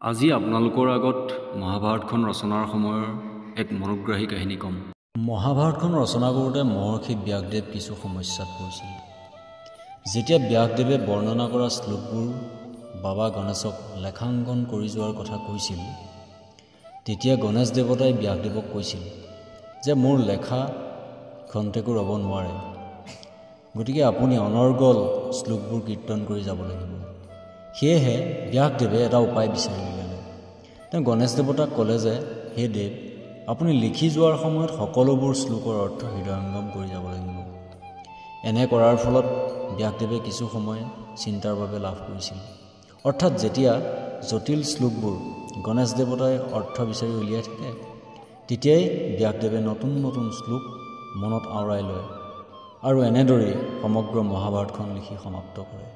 আজি আপোনালোকৰ আগত মহাভাৰতখন ৰচনাৰ সময়ৰ এক মনোগ্ৰাহী কাহিনী কম। মহাভাৰতখন ৰচনা কৰোঁতে মহৰ্ষি ব্যাসদেৱ কিছু সমস্যাত পৰিছিল। যেতিয়া ব্যাসদেৱে বৰ্ণনা কৰা শ্লোকবোৰ বাবা গণেশক লেখাংকন কৰি যোৱাৰ কথা কৈছিল, তেতিয়া গণেশ দেৱতাই ব্যাসদেৱক কৈছিল যে মোৰ লেখা খন্তেকো ৰ'ব নোৱাৰে, গতিকে আপুনি অনৰ্গল শ্লোকবোৰ কীৰ্তন কৰি যাব লাগিব। সেয়েহে ব্যাসদেৱে এটা উপায় বিচাৰি উলিয়ালে। তেওঁ গণেশ দেৱতাক ক'লে যে হে দেৱ, আপুনি লিখি যোৱাৰ সময়ত সকলোবোৰ শ্লোকৰ অৰ্থ হৃদয়ংগম কৰি যাব লাগিব। এনে কৰাৰ ফলত ব্যাসদেৱে কিছু সময় চিন্তাৰ বাবে লাভ কৰিছিল। অৰ্থাৎ যেতিয়া জটিল শ্লোকবোৰ গণেশ দেৱতাই অৰ্থ বিচাৰি উলিয়াই থাকে, তেতিয়াই ব্যাসদেৱে নতুন নতুন শ্লোক মনত আওৰাই লয় আৰু এনেদৰেই সমগ্ৰ মহাভাৰতখন লিখি সমাপ্ত কৰে।